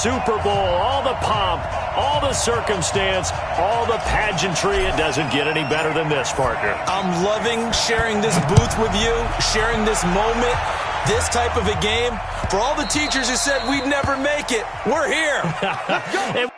Super Bowl, all the pomp, all the circumstance, all the pageantry. It doesn't get any better than this, partner. I'm loving sharing this booth with you, sharing this moment, this type of a game. For all the teachers who said we'd never make it, we're here. And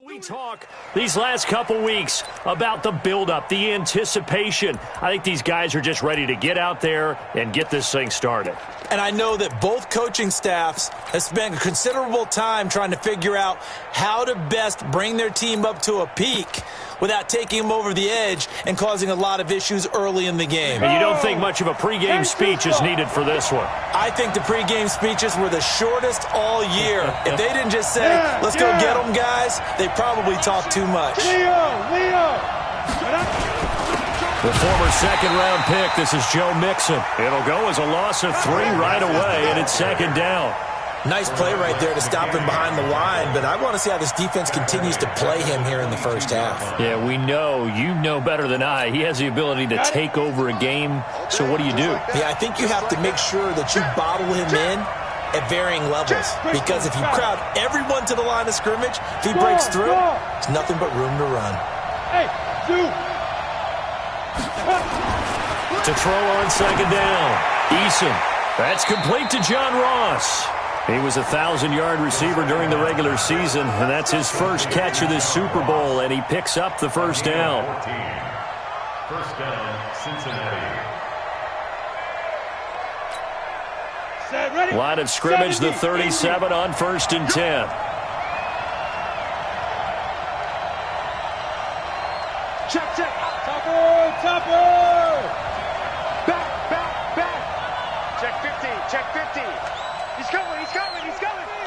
we talk these last couple weeks about the buildup, the anticipation. I think these guys are just ready to get out there and get this thing started. And I know that both coaching staffs have spent considerable time trying to figure out how to best bring their team up to a peak without taking them over the edge and causing a lot of issues early in the game. And you don't think much of a pregame speech is needed for this one? I think the pregame speeches were the shortest all year. If they didn't just say, let's go get them, guys, they probably talked too much. The former second-round pick, this is Joe Mixon. It'll go as a loss of 3 right away, and it's second down. Nice play right there to stop him behind the line, but I want to see how this defense continues to play him here in the first half. Yeah, we know. You know better than I. He has the ability to take over a game, so what do you do? Yeah, I think you have to make sure that you bottle him in at varying levels, because if you crowd everyone to the line of scrimmage, if he breaks through, there's nothing but room to run. To throw on second down. Eason. That's complete to John Ross. He was a 1,000-yard receiver during the regular season, and that's his first catch of this Super Bowl, and he picks up the first down. First down, Cincinnati. Line of scrimmage, the 37 on 1st and 10. Check. Topper. Back. Check 50. He's coming.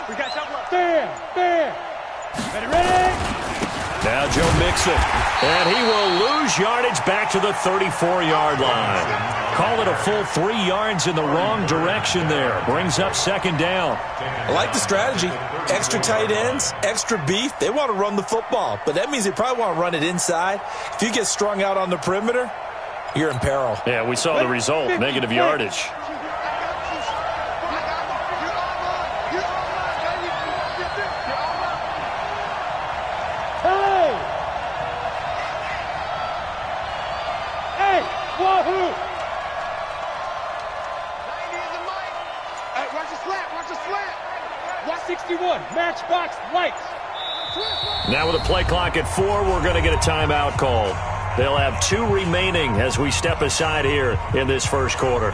We got something left. Fair. Ready. Now Joe Mixon. And he will lose yardage back to the 34-yard line. Call it a full 3 yards in the wrong direction there. Brings up second down. I like the strategy. Extra tight ends, extra beef. They want to run the football, but that means they probably want to run it inside. If you get strung out on the perimeter, you're in peril. Yeah, we saw the result, negative yardage. Wahoo! Watch the slant. Watch 61. Matchbox lights. Now with a play clock at 4, we're going to get a timeout called. They'll have 2 remaining as we step aside here in this first quarter.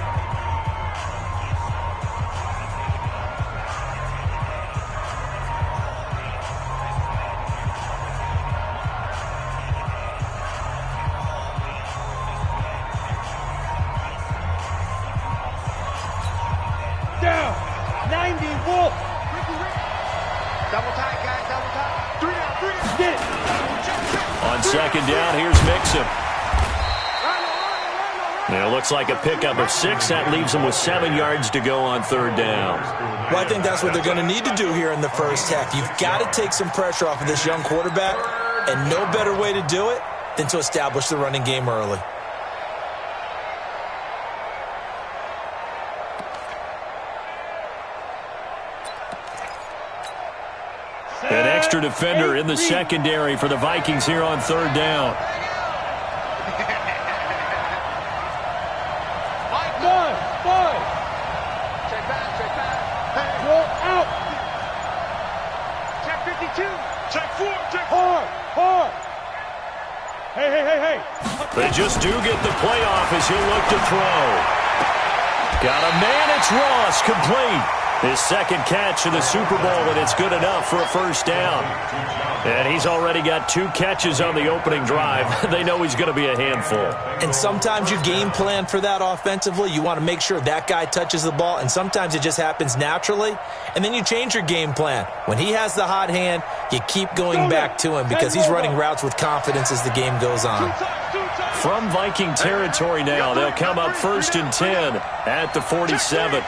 Down. 90 Wolf. Double tight, guys. Double tight. 3 down. Get it. On second down, here's Mixon. Now, it looks like a pickup of 6. That leaves them with 7 yards to go on third down. Well, I think that's what they're going to need to do here in the first half. You've got to take some pressure off of this young quarterback, and no better way to do it than to establish the running game early. An extra defender in the secondary for the Vikings here on third down. Hey. They just do get the playoff as he'll look to throw. Got a man, it's Ross, complete. His second catch in the Super Bowl, and it's good enough for a first down. And he's already got 2 catches on the opening drive. They know he's going to be a handful. And sometimes you game plan for that offensively. You want to make sure that guy touches the ball, and sometimes it just happens naturally. And then you change your game plan. When he has the hot hand, you keep going back to him because he's running routes with confidence as the game goes on. From Viking territory now, they'll come up 1st and 10 at the 47.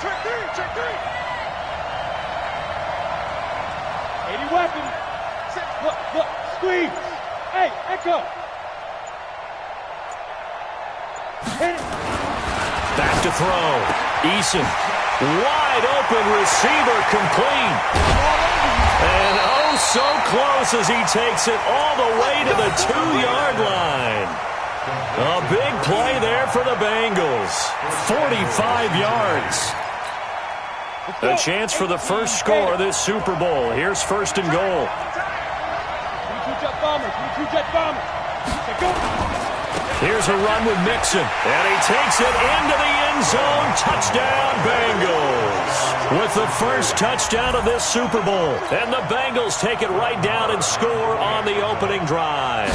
80 weapon. Look, squeeze. Hey, echo. Hit it. Back to throw. Eason. Wide open receiver complete. And oh, so close as he takes it all the way to the 2-yard line. A big play there for the Bengals. 45 yards. A chance for the first score of this Super Bowl. Here's 1st and goal. 22 jet bombers. 22 jet bombers. Go. Here's a run with Mixon, and he takes it into the end zone. Touchdown, Bengals. With the first touchdown of this Super Bowl. And the Bengals take it right down and score on the opening drive.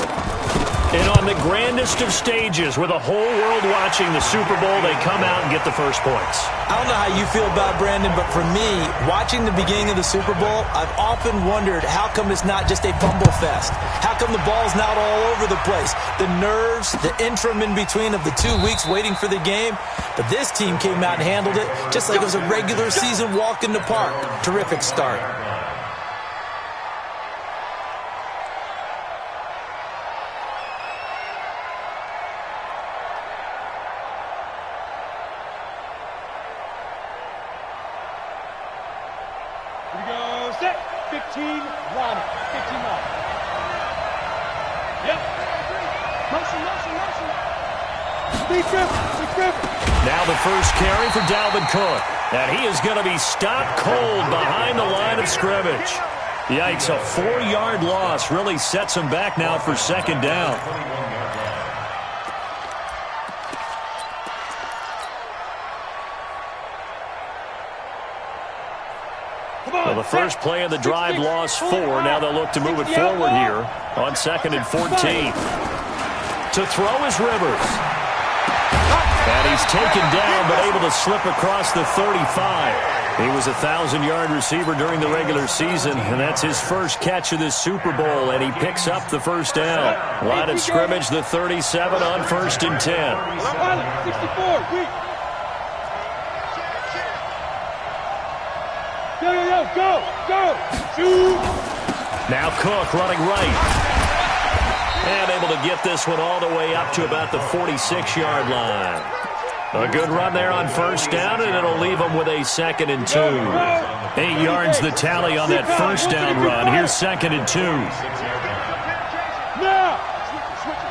And on the grandest of stages, with the whole world watching the Super Bowl, they come out and get the first points. I don't know how you feel about it, Brandon, but for me, watching the beginning of the Super Bowl, I've often wondered how come it's not just a fumble fest? How come the ball's not all over the place? The nerves, the interim in between of the 2 weeks waiting for the game. But this team came out and handled it just like it was a regular season walk in the park. Terrific start. Here we go. Set. 15 line it. 15 line. Yep. Motion. Big river. Now the first carry for Dalvin Cook. And he is going to be stopped cold behind the line of scrimmage. Yikes, a 4-yard loss really sets him back now for 2nd down. Well, the first play of the drive lost 4. Now they'll look to move it forward here on 2nd and 14. To throw is Rivers. And he's taken down but able to slip across the 35. He was a 1,000-yard receiver during the regular season, and that's his first catch of this Super Bowl, and he picks up the first down. Line of scrimmage, the 37 on 1st and 10. 64. Weak. Go. Shoot. Now Cook running right. And able to get this one all the way up to about the 46-yard line. A good run there on 1st down, and it'll leave them with a 2nd and 2. 8 yards the tally on that 1st down run. Here's 2nd and 2. Now.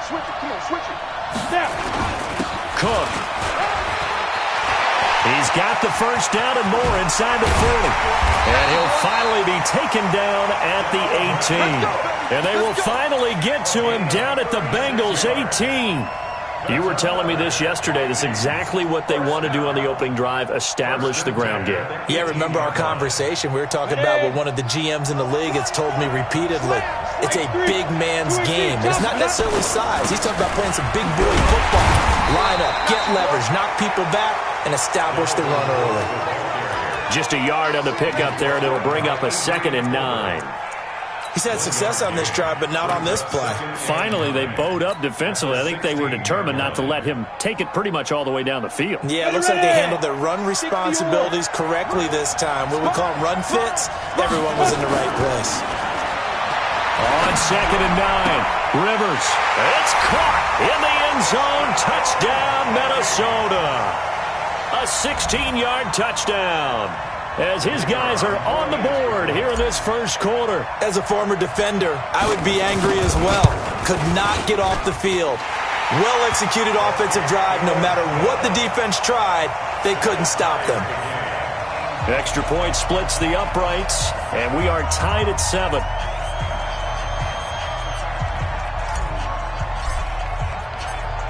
Switch it. Come on, switch it. Now. Cook. He's got the first down and more inside the 40. And he'll finally be taken down at the 18. And they will finally get to him down at the Bengals 18. You were telling me this yesterday. That's exactly what they want to do on the opening drive, establish the ground game. Yeah, remember our conversation? We were talking about what one of the GMs in the league has told me repeatedly. It's a big man's game. It's not necessarily size. He's talking about playing some big boy football. Line up, get leverage, knock people back, and establish the run early. Just a yard on the pickup there, and it'll bring up a 2nd and 9. He's had success on this drive, but not on this play. Finally, they bowed up defensively. I think they were determined not to let him take it pretty much all the way down the field. Yeah, it looks like they handled their run responsibilities correctly this time. What we call them run fits, everyone was in the right place. On 2nd and 9, Rivers. It's caught in the end zone. Touchdown, Minnesota. A 16-yard touchdown. As his guys are on the board here in this first quarter. As a former defender, I would be angry as well. Could not get off the field. Well-executed offensive drive. No matter what the defense tried, they couldn't stop them. Extra point splits the uprights, and we are tied at 7.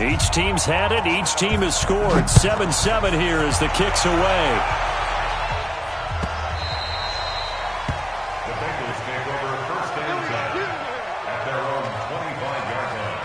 Each team's had it. Each team has scored. 7-7 here as the kick's away. take over first and 10 at their own 25-yard line.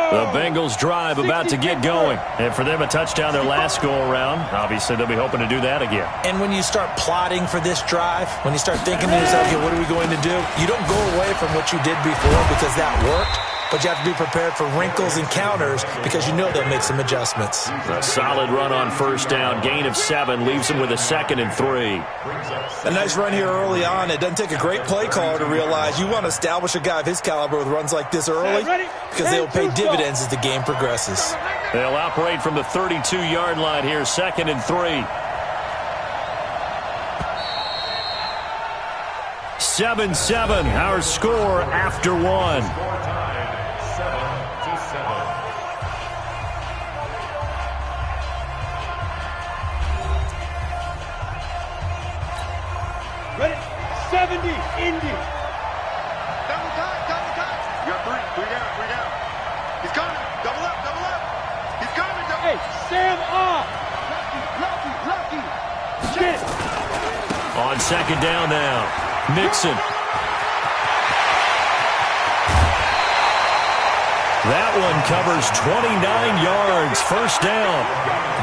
The Bengals drive about to get going. And for them, a touchdown their last go-around. Obviously, they'll be hoping to do that again. And when you start plotting for this drive, when you start thinking to yourself, okay, what are we going to do? You don't go away from what you did before because that worked. But you have to be prepared for wrinkles and counters because you know they'll make some adjustments. A solid run on first down. Gain of 7 leaves them with a 2nd and 3. A nice run here early on. It doesn't take a great play caller to realize you want to establish a guy of his caliber with runs like this early because they will pay dividends as the game progresses. They'll operate from the 32-yard line here, 2nd and 3. 7-7, our score after 1. Ready? 70, Indy. Double time. You got three down. He's coming. Double up. He's coming. Hey, Sam off. Lucky. Get it. On 2nd down now, Mixon. That one covers 29 yards, first down.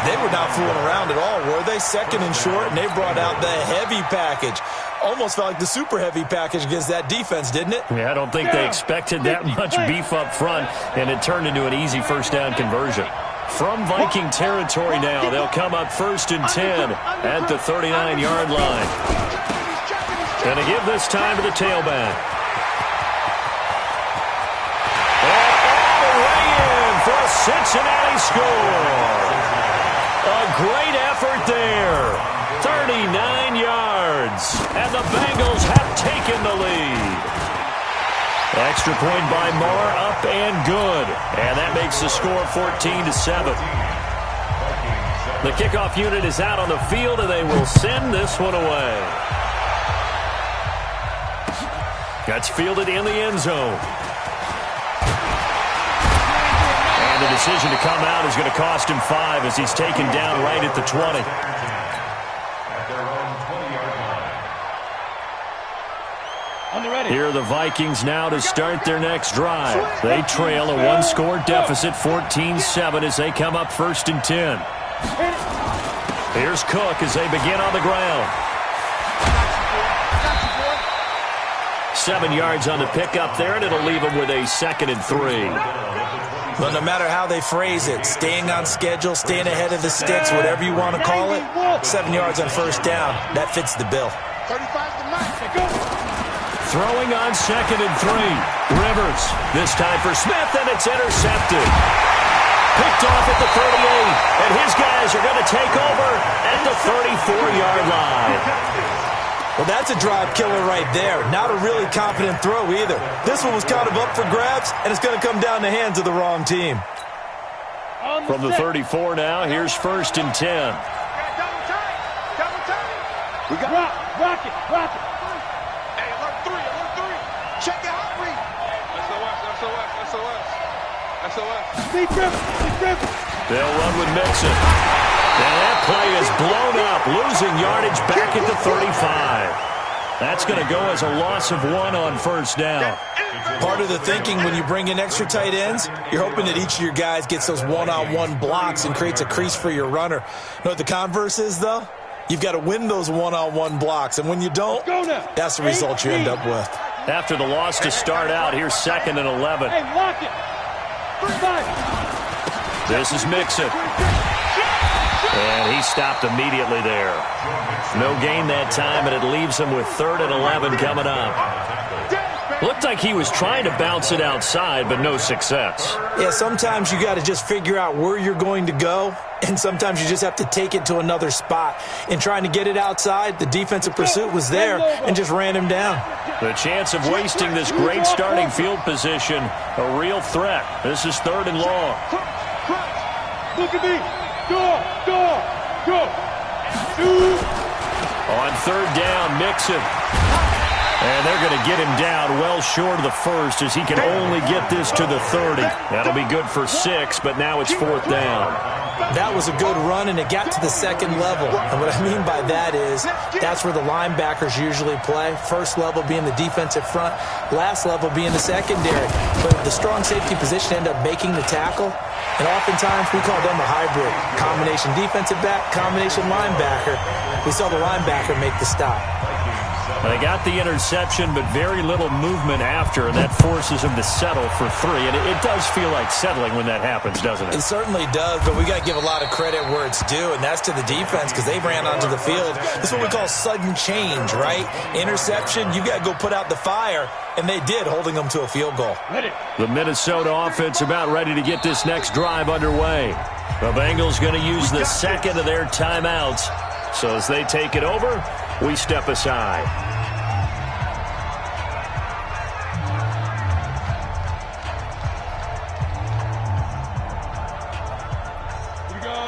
They were not fooling around at all, were they? 2nd and short, and they brought out the heavy package. Almost felt like the super heavy package against that defense, didn't it? Yeah, I don't think they expected that much beef up front, and it turned into an easy first down conversion. From Viking territory now, they'll come up 1st and 10 at the 39-yard line. And to give this time to the tailback. All the way in for a Cincinnati score. A great effort there. 39 yards, and the Bengals have taken the lead. Extra point by Marr, up and good. And that makes the score 14-7. The kickoff unit is out on the field, and they will send this one away. That's fielded in the end zone. And the decision to come out is going to cost him 5 as he's taken down right at the 20. Here are the Vikings now to start their next drive. They trail a one-score deficit, 14-7, as they come up 1st and 10. Here's Cook as they begin on the ground. 7 yards on the pickup there, and it'll leave them with a 2nd and 3. Well, no matter how they phrase it, staying on schedule, staying ahead of the sticks, whatever you want to call it, 7 yards on first down, that fits the bill. 35's the max. Throwing on 2nd and 3. Rivers, this time for Smith, and it's intercepted. Picked off at the 38, and his guys are going to take over at the 34-yard line. Well, that's a drive killer right there. Not a really confident throw either. This one was kind of up for grabs, and it's going to come down the hands of the wrong team. From the 34 now, here's 1st and 10. Double time. We got rock it. Hey, alert three. Check your hot read. SOS. Speed grip. They'll run with Mixon. And that play is blown up, losing yardage back at the 35. That's going to go as a loss of 1 on first down. Part of the thinking when you bring in extra tight ends, you're hoping that each of your guys gets those one-on-one blocks and creates a crease for your runner. You know what the converse is, though? You've got to win those one-on-one blocks, and when you don't, that's the result you end up with. After the loss to start out, here's 2nd and 11. Hey, lock it. 5. This is Mixon. And he stopped immediately there. No gain that time, and it leaves him with 3rd and 11 coming up. Looked like he was trying to bounce it outside, but no success. Yeah, sometimes you got to just figure out where you're going to go, and sometimes you just have to take it to another spot. In trying to get it outside, the defensive pursuit was there and just ran him down. The chance of wasting this great starting field position, a real threat. This is 3rd and long. Look at me. Go. On 3rd down, Mixon. And they're going to get him down well short of the first as he can only get this to the 30. That'll be good for 6, but now it's 4th down. That was a good run, and it got to the second level. And what I mean by that is that's where the linebackers usually play. First level being the defensive front, last level being the secondary. But the strong safety position ended up making the tackle. And oftentimes we call them a hybrid. Combination defensive back, combination linebacker. We saw the linebacker make the stop. They got the interception, but very little movement after, and that forces him to settle for 3. And it does feel like settling when that happens, doesn't it? It certainly does, but we got to give a lot of credit where it's due, and that's to the defense because they ran onto the field. This is what we call sudden change, right? Interception, you got to go put out the fire, and they did, holding them to a field goal. The Minnesota offense about ready to get this next drive underway. The Bengals going to use the second of their timeouts. So as they take it over, we step aside.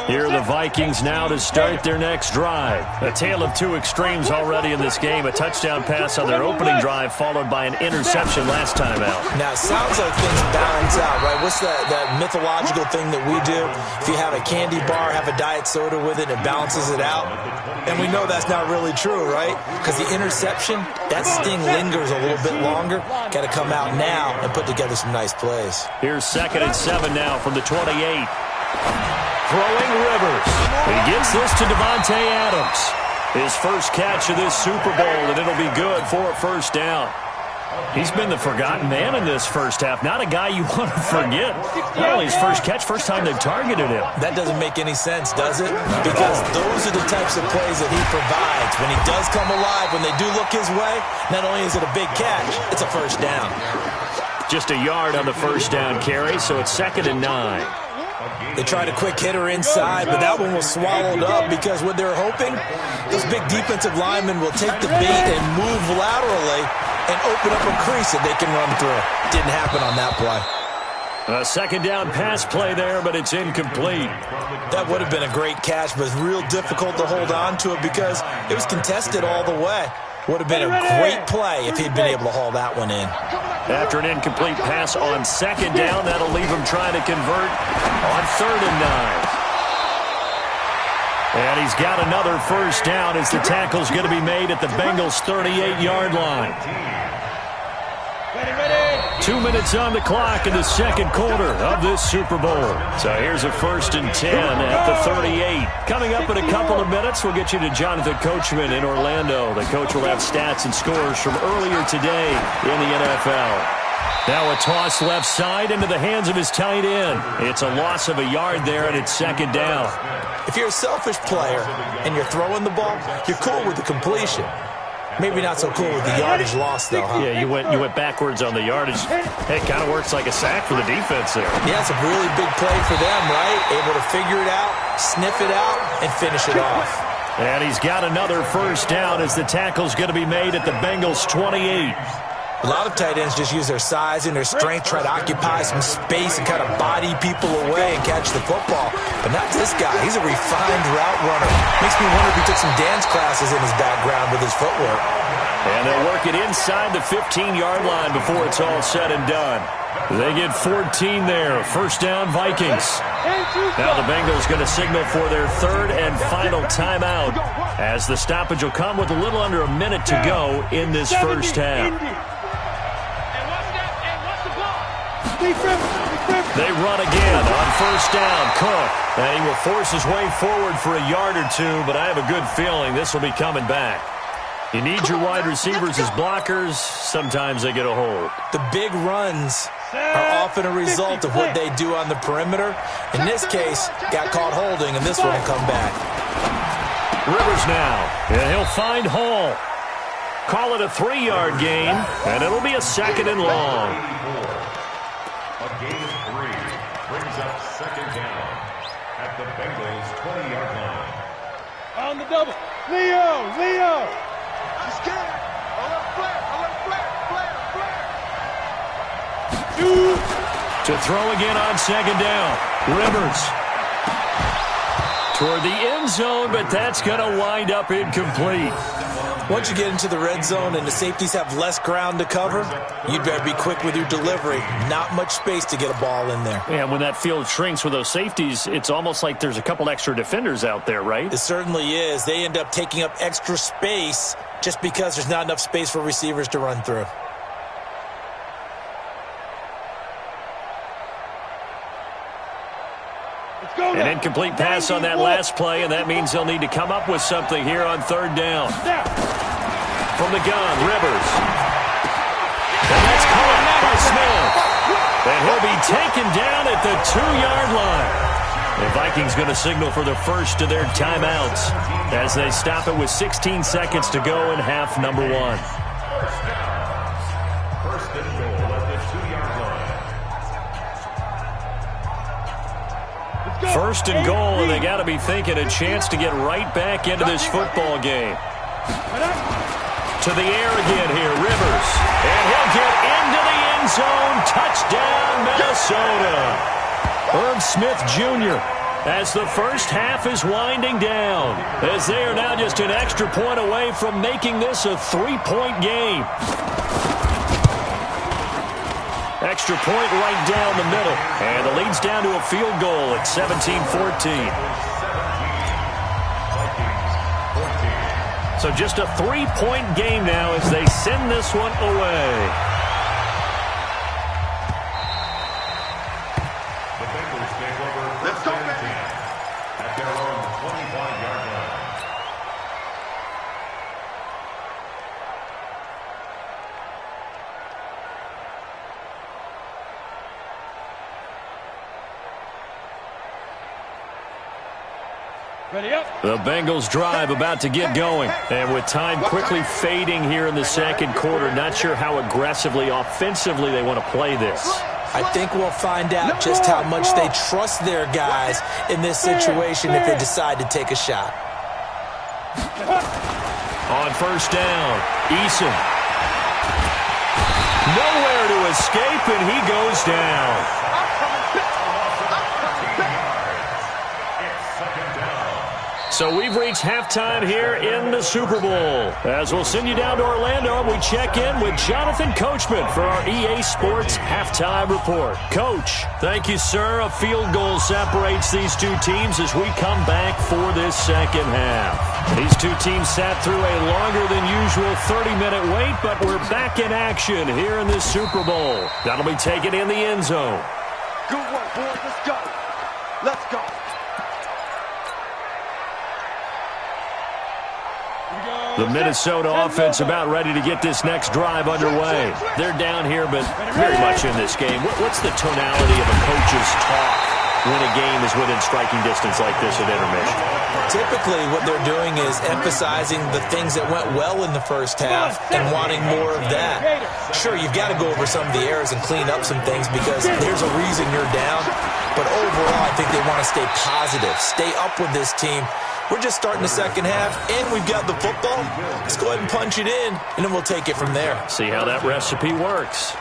Here are the Vikings now to start their next drive. A tale of two extremes already in this game. A touchdown pass on their opening drive followed by an interception last time out. Now, it sounds like things balance out, right? What's that mythological thing that we do? If you have a candy bar, have a diet soda with it, it balances it out. And we know that's not really true, right? Because the interception, that sting lingers a little bit longer. Got to come out now and put together some nice plays. Here's 2nd and 7 now from the 28. Throwing Rivers. He gets this to Devontae Adams. His first catch of this Super Bowl, and it'll be good for a first down. He's been the forgotten man in this first half. Not a guy you want to forget. Not only his first catch, first time they've targeted him. That doesn't make any sense, does it? Because those are the types of plays that he provides. When he does come alive, when they do look his way, not only is it a big catch, it's a first down. Just a yard on the first down carry, so it's 2nd and 9. They tried a quick hitter inside, but that one was swallowed up because what they're hoping, those big defensive linemen will take the bait and move laterally and open up a crease that they can run through. Didn't happen on that play. A 2nd down pass play there, but it's incomplete. That would have been a great catch, but it's real difficult to hold on to it because it was contested all the way. Would have been a great play if he'd been able to haul that one in. After an incomplete pass on 2nd down, that'll leave him trying to convert on 3rd and 9. And he's got another first down as the tackle's going to be made at the Bengals' 38-yard line. 2 minutes on the clock in the second quarter of this Super Bowl. So here's a 1st and 10 at the 38. Coming up in a couple of minutes, we'll get you to Jonathan Coachman in Orlando. The coach will have stats and scores from earlier today in the NFL. Now a toss left side into the hands of his tight end. It's a loss of a yard there, and it's 2nd down. If you're a selfish player and you're throwing the ball, you're cool with the completion. Maybe not so cool with the yardage loss, though, huh? Yeah, you went backwards on the yardage. Hey, it kind of works like a sack for the defense there. Yeah, it's a really big play for them, right? Able to figure it out, sniff it out, and finish it off. And he's got another first down as the tackle's going to be made at the Bengals' 28. A lot of tight ends just use their size and their strength, try to occupy some space and kind of body people away and catch the football. But not this guy. He's a refined route runner. Makes me wonder if he took some dance classes in his background with his footwork. And they'll work it inside the 15-yard line before it's all said and done. They get 14 there. First down, Vikings. Now the Bengals going to signal for their 3rd and final timeout as the stoppage will come with a little under a minute to go in this first half. They run again on first down. Cook. And he will force his way forward for a yard or two, but I have a good feeling this will be coming back. You need your wide receivers as blockers. Sometimes they get a hold. The big runs are often a result of what they do on the perimeter. In this case, got caught holding, and this one will come back. Rivers now, and he'll find Hall. Call it a 3-yard gain, and it'll be a 2nd and long. A gain of 3 brings up 2nd down at the Bengals' 20-yard line. On the double. Leo! He's scared. I want to flare. To throw again on 2nd down. Rivers. Toward the end zone, but that's going to wind up incomplete. Once you get into the red zone and the safeties have less ground to cover, you'd better be quick with your delivery. Not much space to get a ball in there. Yeah, when that field shrinks with those safeties, it's almost like there's a couple extra defenders out there, right? It certainly is. They end up taking up extra space just because there's not enough space for receivers to run through. An incomplete pass on that last play, and that means they'll need to come up with something here on third down. From the gun, Rivers. And that's caught by Smith. And he'll be taken down at the 2-yard line. The Vikings going to signal for the first of their timeouts as they stop it with 16 seconds to go in half number 1. First and goal at the 2-yard line. First and goal, and they got to be thinking a chance to get right back into this football game. To the air again here, Rivers. And he'll get into the end zone. Touchdown, Minnesota. Irv Smith Jr. as the first half is winding down, as they are now just an extra point away from making this a 3-point game. Extra point right down the middle. And the lead's down to a field goal at 17-14. So just a 3-point game now as they send this one away. The Bengals take over first and 10 at their own 25-yard line. Ready up. The Bengals drive about to get going. And with time quickly fading here in the second quarter, not sure how aggressively, offensively they want to play this. I think we'll find out just how much they trust their guys in this situation if they decide to take a shot. On first down, Eason. Nowhere to escape, and he goes down. So we've reached halftime here in the Super Bowl. As we'll send you down to Orlando, and we check in with Jonathan Coachman for our EA Sports Halftime Report. Coach, thank you, sir. A field goal separates these two teams as we come back for this second half. These two teams sat through a longer than usual 30-minute wait, but we're back in action here in this Super Bowl. That'll be taken in the end zone. Good work, boys. Let's go. Let's go. The Minnesota offense about ready to get this next drive underway. They're down here, but very much in this game. What's the tonality of a coach's talk when a game is within striking distance like this at intermission? Typically, what they're doing is emphasizing the things that went well in the first half and wanting more of that. Sure, you've got to go over some of the errors and clean up some things because there's a reason you're down. But overall, I think they want to stay positive, stay up with this team. We're just starting the second half, and we've got the football. Let's go ahead and punch it in, and then we'll take it from there. See how that recipe works.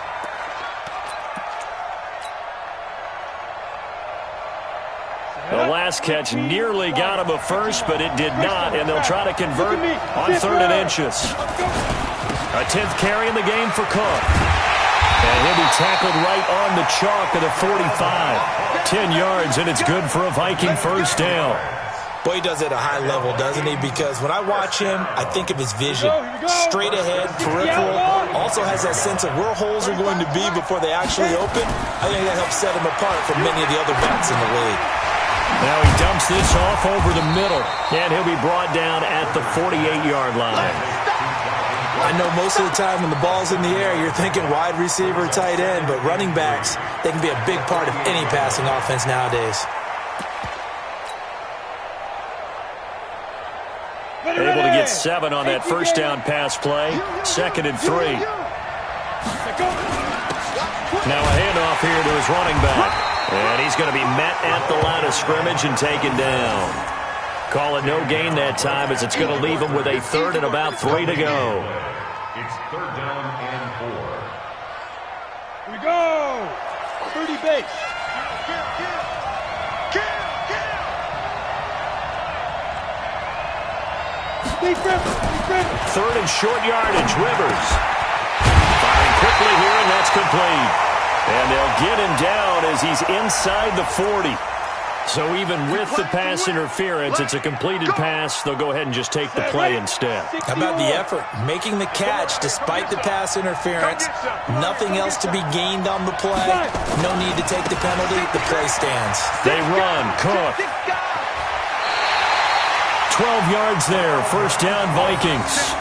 The last catch nearly got him a first, but it did not, and they'll try to convert on 3rd and inches. A 10th carry in the game for Cook. And he'll be tackled right on the chalk of the 45. 10 yards, and it's good for a Viking first down. Boy, he does it at a high level, doesn't he? Because when I watch him, I think of his vision. Straight ahead, peripheral. Also has that sense of where holes are going to be before they actually open. I think that helps set him apart from many of the other backs in the league. Now he dumps this off over the middle, and he'll be brought down at the 48-yard line. I know most of the time when the ball's in the air, you're thinking wide receiver, tight end, but running backs, they can be a big part of any passing offense nowadays. Able to get 7 on that first down pass play. 2nd and 3. Now a handoff here to his running back. And he's going to be met at the line of scrimmage and taken down. Call it no gain that time as it's going to leave him with a 3rd and about 3 to go. It's 3rd down and 4. Here we go. 30 base. Defense. Third and short yardage, Rivers. Firing quickly here, and that's complete. And they'll get him down as he's inside the 40. So even with the pass interference, it's a completed pass. They'll go ahead and just take the play instead. How about the effort? Making the catch despite the pass interference. Nothing else to be gained on the play. No need to take the penalty. The play stands. They run. Cook. 12 yards there. First down, Vikings.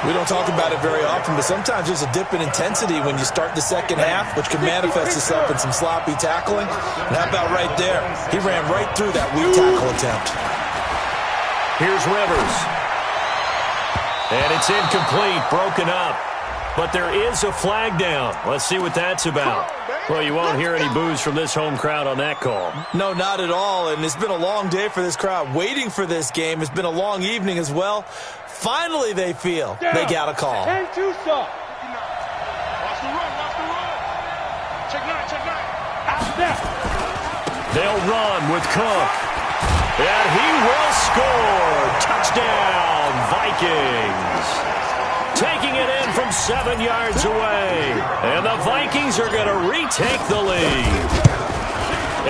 We don't talk about it very often, but sometimes there's a dip in intensity when you start the second half, which can manifest itself in some sloppy tackling. And how about right there? He ran right through that weak tackle attempt. Here's Rivers. And it's incomplete, broken up. But there is a flag down. Let's see what that's about. Well, you won't hear any boos from this home crowd on that call. No, not at all. And it's been a long day for this crowd waiting for this game. It's been a long evening as well. Finally, they feel they got a call. And two stop. Watch the run, watch the run. Check nine. Out there. They'll run with Cook. And he will score. Touchdown, Vikings. Taking it in from 7 yards away. And the Vikings are going to retake the lead.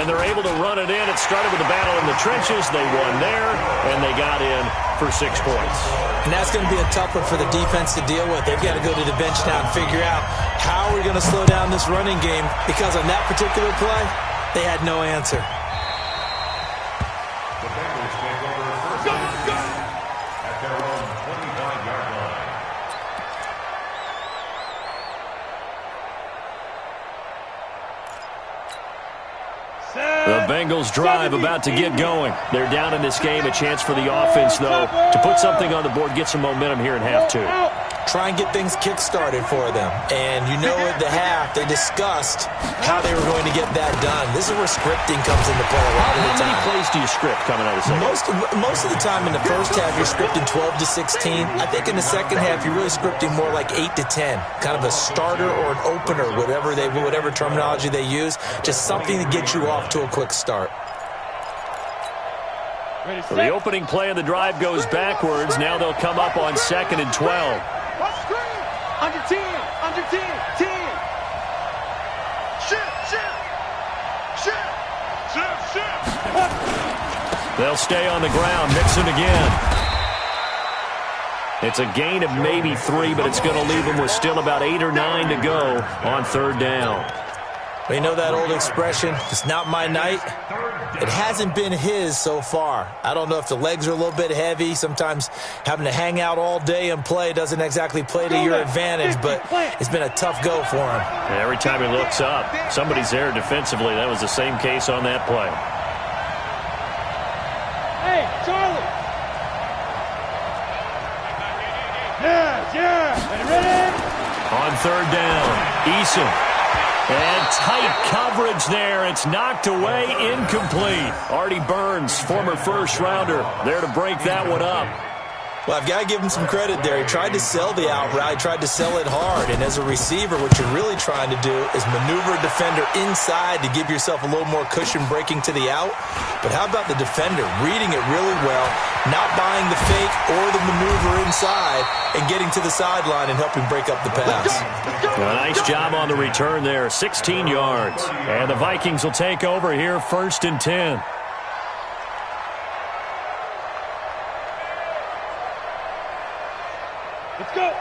And they're able to run it in. It started with a battle in the trenches. They won there, and they got in for 6 points. And that's going to be a tough one for the defense to deal with. They've got to go to the bench now and figure out how we're going to slow down this running game, because on that particular play, they had no answer. The Bengals take over first and 10 at their own 25-yard line. The Bengals drive about to get going. They're down in this game. A chance for the offense, though, to put something on the board, get some momentum here in half two. Try and get things kick-started for them. And you know at the half, they discussed how they were going to get that done. This is where scripting comes into play a lot of the time. How many plays do you script coming out of the second? Most of the time in the first half, you're scripting 12 to 16. I think in the second half, you're really scripting more like 8 to 10. Kind of a starter or an opener, whatever terminology they use. Just something to get you off to a quick start. So the opening play of the drive goes backwards. Now they'll come up on 2nd and 12. Under 10, 10. Shift. They'll stay on the ground. Mixon again. It's a gain of maybe 3, but it's going to leave them with still about 8 or 9 to go on 3rd down. Well, you know that old expression, it's not my night? It hasn't been his so far. I don't know if the legs are a little bit heavy. Sometimes having to hang out all day and play doesn't exactly play to your advantage, but it's been a tough go for him. Every time he looks up, somebody's there defensively. That was the same case on that play. Hey, Charlie. Yeah. Ready? On 3rd down, Eason. And tight coverage there. It's knocked away, incomplete. Artie Burns, former first-rounder, there to break that one up. Well, I've got to give him some credit there. He tried to sell the out route, tried to sell it hard. And as a receiver, what you're really trying to do is maneuver a defender inside to give yourself a little more cushion breaking to the out. But how about the defender reading it really well, not buying the fake or the maneuver inside, and getting to the sideline and helping break up the pass. A nice job on the return there, 16 yards. And the Vikings will take over here, 1st and 10.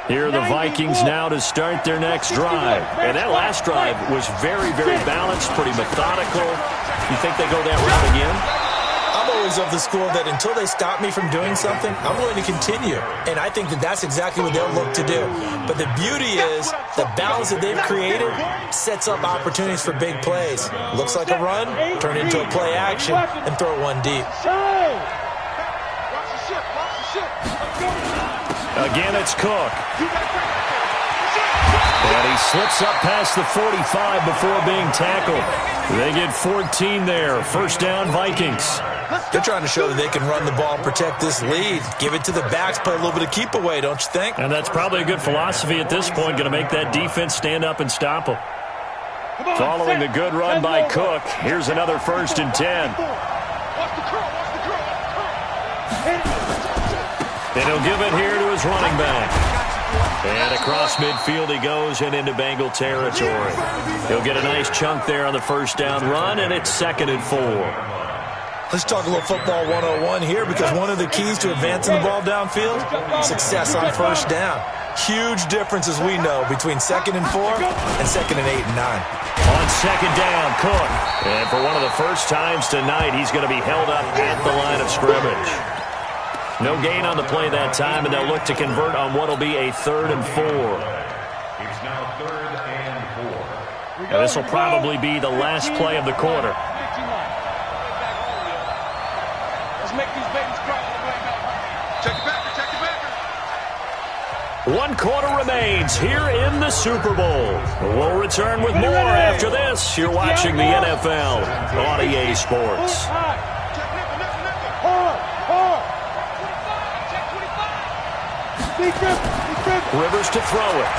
Here are the Vikings now to start their next drive. And that last drive was very, very balanced, pretty methodical. You think they go that route again? I'm always of the school that until they stop me from doing something, I'm going to continue. And I think that that's exactly what they'll look to do. But the beauty is the balance that they've created sets up opportunities for big plays. Looks like a run, turn into a play action, and throw one deep. Again, it's Cook. And he slips up past the 45 before being tackled. They get 14 there. 1st down, Vikings. They're trying to show that they can run the ball, protect this lead. Give it to the backs, play a little bit of keep away, don't you think? And that's probably a good philosophy at this point. Going to make that defense stand up and stop them. Following the good run by Cook, here's another 1st and 10. And he'll give it here to his running back. And across midfield he goes and into Bengal territory. He'll get a nice chunk there on the first down run, and it's 2nd and 4. Let's talk a little football 101 here, because one of the keys to advancing the ball downfield, success on first down. Huge difference, as we know, between 2nd and 4 and 2nd and 8 and 9. On 2nd down, Cook. And for one of the first times tonight, he's going to be held up at the line of scrimmage. No gain on the play that time, and they'll look to convert on what will be a 3rd and 4. It's now 3rd and 4. Now, this will probably be the last play of the quarter. Make these babies cry all the way back. Check it back, check it back. 1 quarter remains here in the Super Bowl. We'll return with more after this. You're watching the NFL on EA Sports. Rivers to throw it.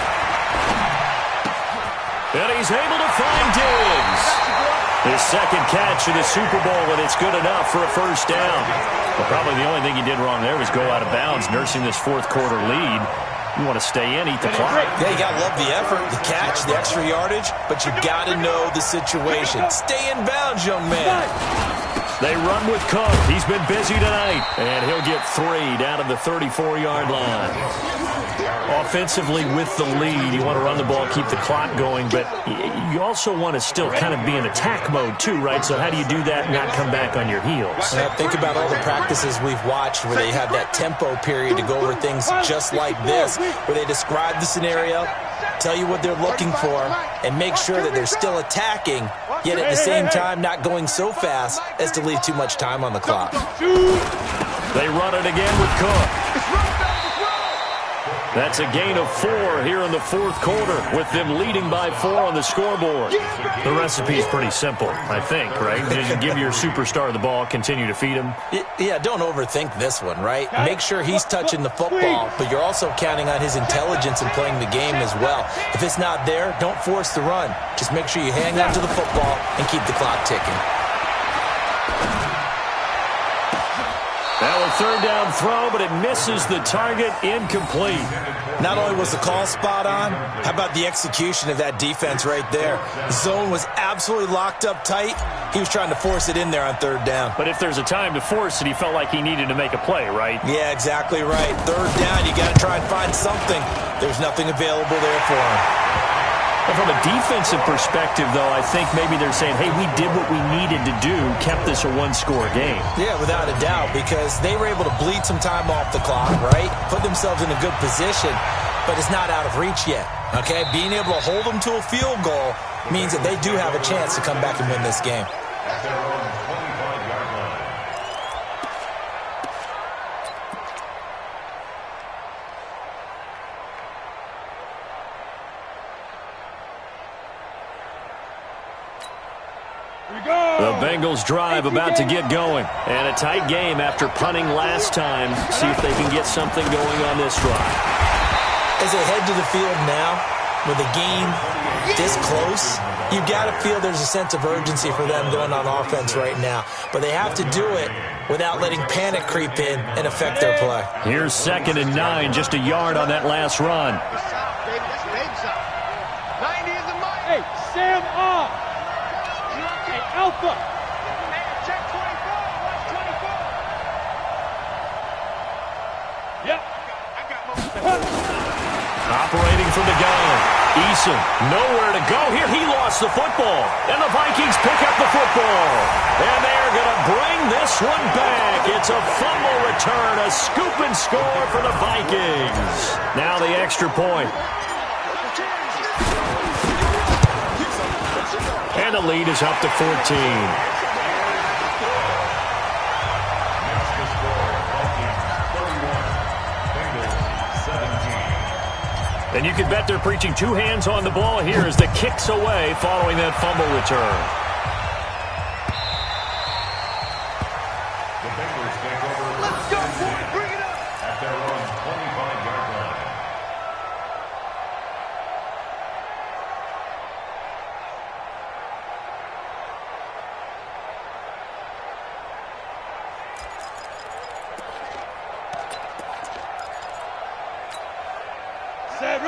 And he's able to find Diggs. His 2nd catch of the Super Bowl, and it's good enough for a first down. Well, probably the only thing he did wrong there was go out of bounds, nursing this 4th quarter lead. You want to stay in, eat the clock. Yeah, you got to love the effort, the catch, the extra yardage, but you got to know the situation. Stay in bounds, young man. They run with Cook. He's been busy tonight, and he'll get 3 down to the 34-yard line. Offensively with the lead, you want to run the ball, keep the clock going, but you also want to still kind of be in attack mode too, right? So how do you do that and not come back on your heels? Think about all the practices we've watched where they have that tempo period to go over things just like this, where they describe the scenario, tell you what they're looking for, and make sure that they're still attacking, yet at the same time not going so fast as to leave too much time on the clock. They run it again with Cook. That's a gain of 4 here in the 4th quarter, with them leading by 4 on the scoreboard. The recipe's pretty simple, I think, right? Just give your superstar the ball, continue to feed him. Yeah, don't overthink this one, right? Make sure he's touching the football, but you're also counting on his intelligence in playing the game as well. If it's not there, don't force the run. Just make sure you hang on to the football and keep the clock ticking. Now a 3rd down throw, but it misses the target, incomplete. Not only was the call spot on, how about the execution of that defense right there? The zone was absolutely locked up tight. He was trying to force it in there on 3rd down. But if there's a time to force it, he felt like he needed to make a play, right? Yeah, exactly right. 3rd down, you got to try and find something. There's nothing available there for him. And from a defensive perspective, though, I think maybe they're saying, hey, we did what we needed to do, kept this a 1-score game. Yeah, without a doubt, because they were able to bleed some time off the clock, right? Put themselves in a good position, but it's not out of reach yet, okay? Being able to hold them to a field goal means that they do have a chance to come back and win this game. At their own 25-yard line. The Bengals drive about to get going. And a tight game after punting last time. See if they can get something going on this drive. As they head to the field now, with the game this close, you've got to feel there's a sense of urgency for them going on offense right now. But they have to do it without letting panic creep in and affect their play. Here's 2nd and 9, just a yard on that last run. Hey, Sam off. Hey, Alpha. Check 24. Watch 24. Yep. Operating from the gun. Eason, nowhere to go here. He lost the football. And the Vikings pick up the football. And they're going to bring this one back. It's a fumble return, a scoop and score for the Vikings. Now the extra point. And the lead is up to 14. And you can bet they're preaching 2 hands on the ball here as the kick's away following that fumble return. The Bengals take over. Let's go, boy. Bring it up. At their own 25-yard line.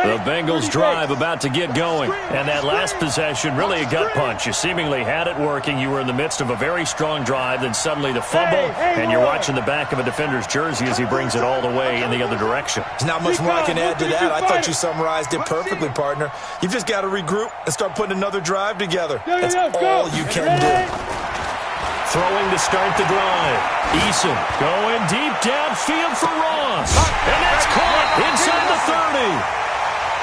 The Bengals drive about to get going. And that last possession, really a gut punch. You seemingly had it working. You were in the midst of a very strong drive, then suddenly the fumble, and you're watching the back of a defender's jersey as he brings it all the way in the other direction. There's not much more I can add to that. I thought you summarized it perfectly, partner. You've just got to regroup and start putting another drive together. That's all you can do. Throwing to start the drive. Eason going deep downfield for Ross. And that's caught inside the 30.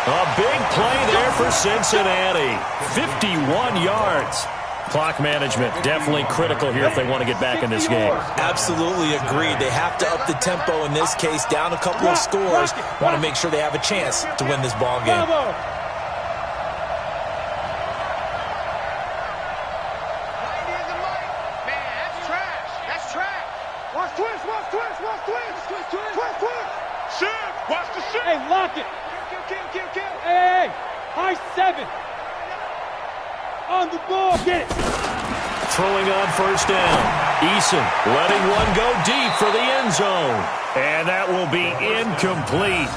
A big play there for Cincinnati. 51 yards. Clock management definitely critical here if they want to get back in this game. Absolutely agreed. They have to up the tempo in this case, down a couple of scores. Want to make sure they have a chance to win this ball game. Hey, lock it. Hey, high 7. On the ball, get it. Throwing on first down. Eason letting one go deep for the end zone. And that will be incomplete.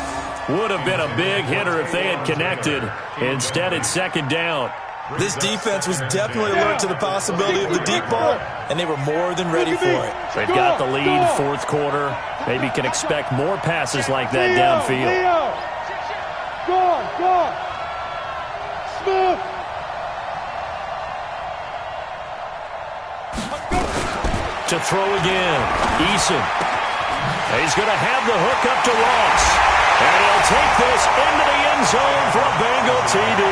Would have been a big hitter if they had connected. Instead, it's second down. This defense was definitely alert to the possibility of the deep ball, and they were more than ready for it. They've got the lead, fourth quarter. Maybe can expect more passes like that downfield. Go. Smooth. To throw again. Eason. He's going to have the hook up to Ross. And he'll take this into the end zone for a Bengal TD.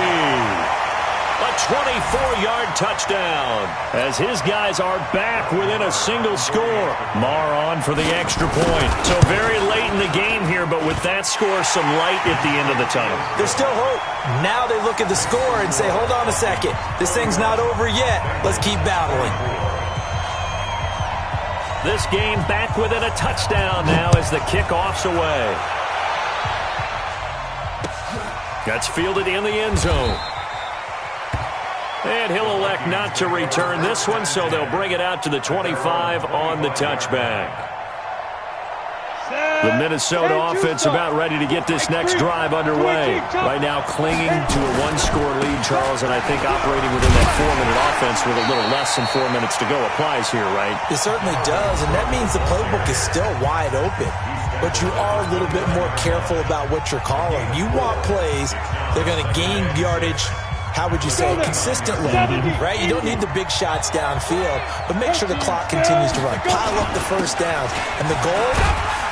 A 24-yard touchdown as his guys are back within a single score. Marr on for the extra point. So very late in the game here, but with that score, some light at the end of the tunnel. There's still hope. Now they look at the score and say, hold on a second. This thing's not over yet. Let's keep battling. This game back within a touchdown now as the kickoff's away. That's fielded in the end zone. And he'll elect not to return this one, so they'll bring it out to the 25 on the touchback. The Minnesota offense about ready to get this next drive underway. Right now clinging to a one-score lead, Charles, and I think operating within that 4-minute offense with a little less than 4 minutes to go applies here, right? It certainly does, and that means the playbook is still wide open. But you are a little bit more careful about what you're calling. You want plays that are going to gain yardage, how would you say, consistently, right? You don't need the big shots downfield, but make sure the clock continues to run. Pile up the first downs. And the goal,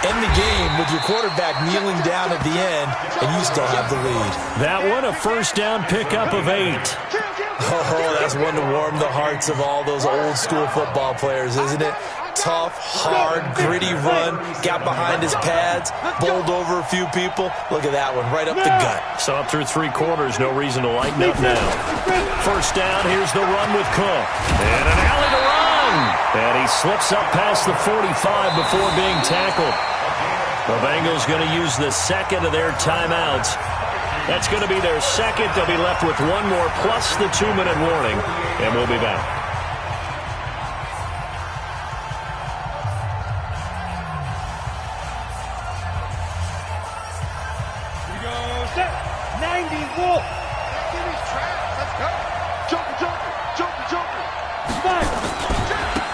end the game with your quarterback kneeling down at the end, and you still have the lead. That one, a first down pickup of 8. Oh, that's one to warm the hearts of all those old school football players, isn't it? Tough, hard, gritty run, got behind his pads, bowled over a few people. Look at that one, right up the gut. So up through 3 quarters, no reason to lighten up now. First down, here's the run with Cook. And an alley to run. And he slips up past the 45 before being tackled. The Bengals going to use the second of their timeouts. That's going to be their second. They'll be left with one more plus the 2-minute warning. And we'll be back.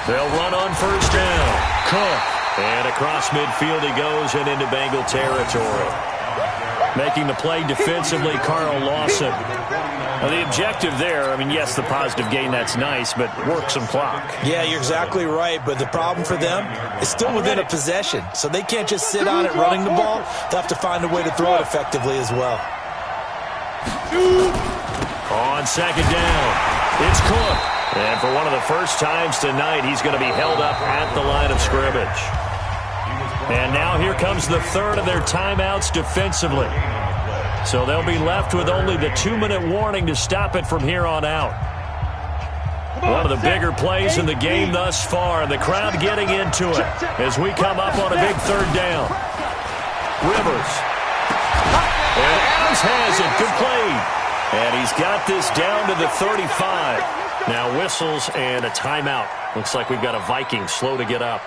They'll run on first down. Cook. And across midfield he goes and into Bengal territory. Making the play defensively, Carl Lawson. Now the objective there, I mean, yes, the positive gain, that's nice, but work some clock. Yeah, you're exactly right, but the problem for them is still within a possession, so they can't just sit on it running the ball. They'll have to find a way to throw it effectively as well. On second down, it's Cook. And for one of the first times tonight, he's going to be held up at the line of scrimmage. And now here comes the third of their timeouts defensively. So they'll be left with only the 2-minute warning to stop it from here on out. One of the bigger plays in the game thus far, and the crowd getting into it as we come up on a big third down. Rivers. And Adams has it, complete. And he's got this down to the 35. Now whistles and a timeout. Looks like we've got a Viking slow to get up.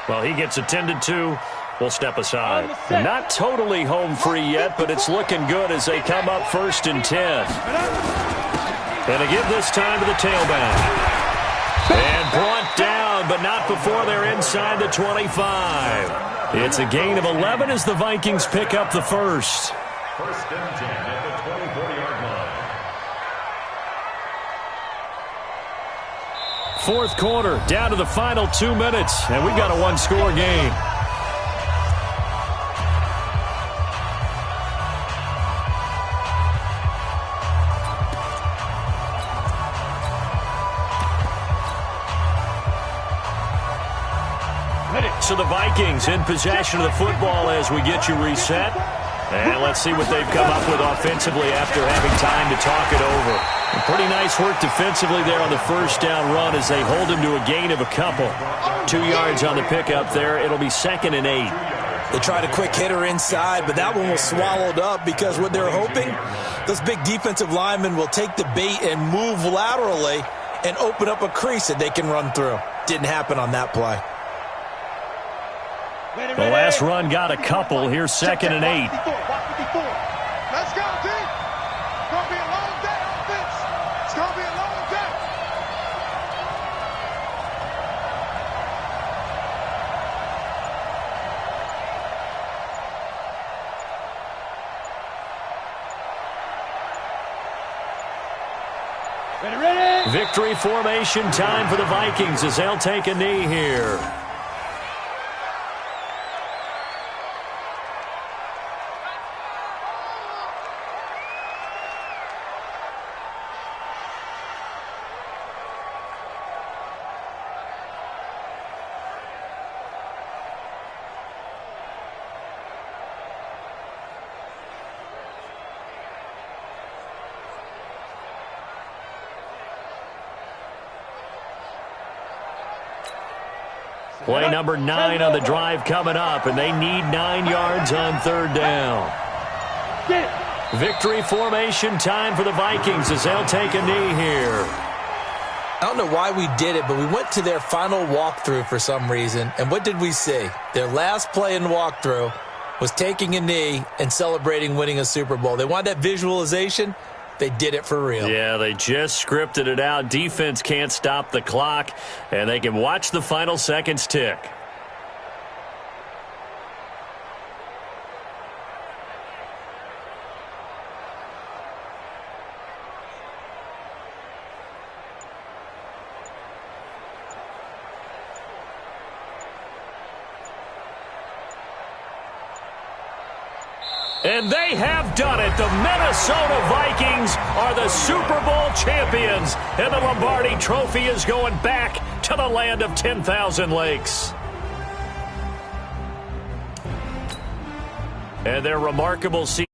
Well, he gets attended to, will step aside. Not totally home free yet, but it's looking good as they come up 1st and 10. And they give this time to the tailback. And brought down, but not before they're inside the 25. It's a gain of 11 as the Vikings pick up the first. 1st and 10 at the 24-yard line. Fourth quarter, down to the final 2 minutes, and we've got a one-score game. So the Vikings in possession of the football as we get you reset. And let's see what they've come up with offensively after having time to talk it over. And pretty nice work defensively there on the first down run as they hold him to a gain of a couple. 2 yards on the pickup there. It'll be 2nd and 8. They tried a quick hitter inside, but that one was swallowed up because what they're hoping, those big defensive linemen will take the bait and move laterally and open up a crease that they can run through. Didn't happen on that play. The last run got a couple. Here's 2nd and 8. Let's go, team. It's going to be a long day on offense. It's going to be a long day. Ready? Victory formation time for the Vikings as they'll take a knee here. Play number 9 on the drive coming up, and they need 9 yards on 3rd down. Victory formation time for the Vikings as they'll take a knee here. I don't know why we did it, but we went to their final walkthrough for some reason. And what did we see? Their last play in walkthrough was taking a knee and celebrating winning a Super Bowl. They wanted that visualization. They did it for real. Yeah, they just scripted it out. Defense can't stop the clock, and they can watch the final seconds tick. And they have done it. The Minnesota Vikings are the Super Bowl champions. And the Lombardi Trophy is going back to the land of 10,000 lakes. And their remarkable season.